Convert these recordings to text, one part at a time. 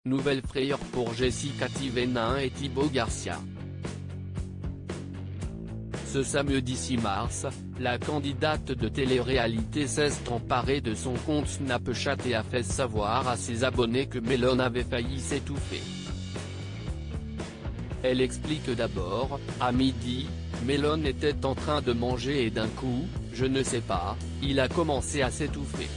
Nouvelle frayeur pour Jessica Thévenin et Thibaut Garcia. Ce samedi 6 mars, la candidate de télé-réalité s'est emparée de son compte Snapchat et a fait savoir à ses abonnés que Melon avait failli s'étouffer. Elle explique d'abord, à midi, Melon était en train de manger et d'un coup, je ne sais pas, il a commencé à s'étouffer.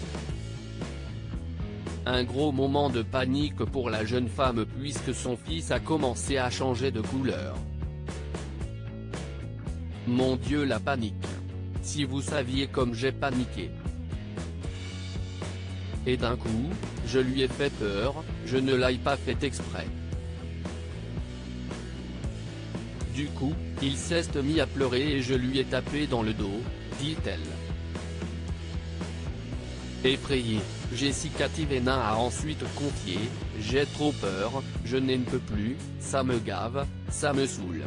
Un gros moment de panique pour la jeune femme puisque son fils a commencé à changer de couleur. Mon Dieu, la panique. Si vous saviez comme j'ai paniqué. Et d'un coup, je lui ai fait peur, je ne l'ai pas fait exprès. Du coup, il s'est mis à pleurer et je lui ai tapé dans le dos, dit-elle. Effrayée, Jessica Thévenin a ensuite confié, j'ai trop peur, je n'en peux plus, ça me gave, ça me saoule.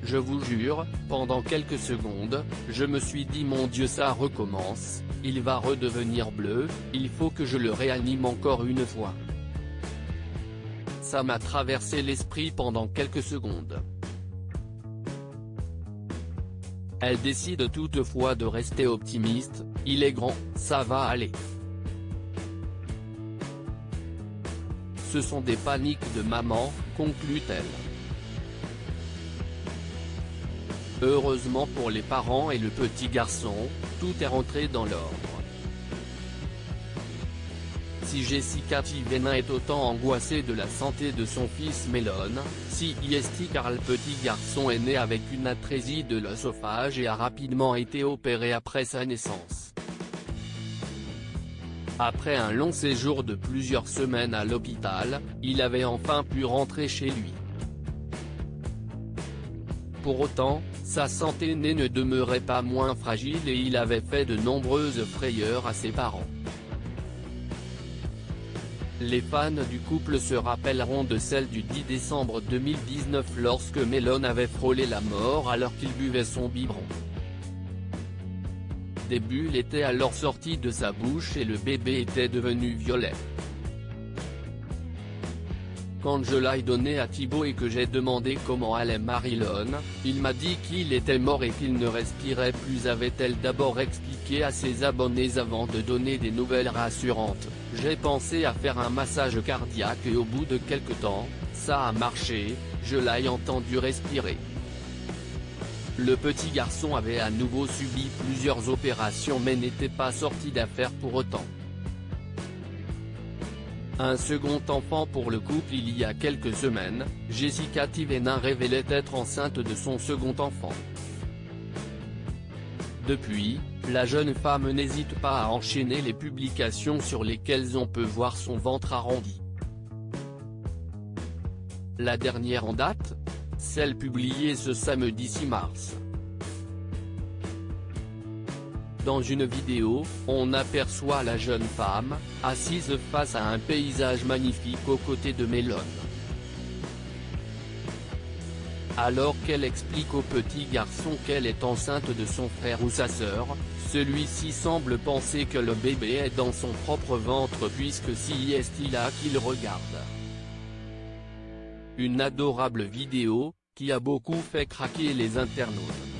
Je vous jure, pendant quelques secondes, je me suis dit mon Dieu ça recommence, il va redevenir bleu, il faut que je le réanime encore une fois. Ça m'a traversé l'esprit pendant quelques secondes. Elle décide toutefois de rester optimiste, il est grand, ça va aller. Ce sont des paniques de maman, conclut-elle. Heureusement pour les parents et le petit garçon, tout est rentré dans l'ordre. Si Jessica Thévenin est autant angoissée de la santé de son fils Melon, si est car le petit garçon est né avec une atrésie de l'œsophage et a rapidement été opéré après sa naissance. Après un long séjour de plusieurs semaines à l'hôpital, il avait enfin pu rentrer chez lui. Pour autant, sa santé ne demeurait pas moins fragile et il avait fait de nombreuses frayeurs à ses parents. Les fans du couple se rappelleront de celle du 10 décembre 2019 lorsque Melon avait frôlé la mort alors qu'il buvait son biberon. Des bulles étaient alors sorties de sa bouche et le bébé était devenu violet. Quand je l'ai donné à Thibaut et que j'ai demandé comment allait Marilyn, il m'a dit qu'il était mort et qu'il ne respirait plus, avait-elle d'abord expliqué à ses abonnés avant de donner des nouvelles rassurantes. J'ai pensé à faire un massage cardiaque et au bout de quelques temps, ça a marché, je l'ai entendu respirer. Le petit garçon avait à nouveau subi plusieurs opérations mais n'était pas sorti d'affaire pour autant. Un second enfant pour le couple il y a quelques semaines, Jessica Thévenin révélait être enceinte de son second enfant. Depuis, la jeune femme n'hésite pas à enchaîner les publications sur lesquelles on peut voir son ventre arrondi. La dernière en date, celle publiée ce samedi 6 mars. Dans une vidéo, on aperçoit la jeune femme, assise face à un paysage magnifique aux côtés de Melon. Alors qu'elle explique au petit garçon qu'elle est enceinte de son frère ou sa sœur, celui-ci semble penser que le bébé est dans son propre ventre puisque si est-il là qu'il regarde. Une adorable vidéo, qui a beaucoup fait craquer les internautes.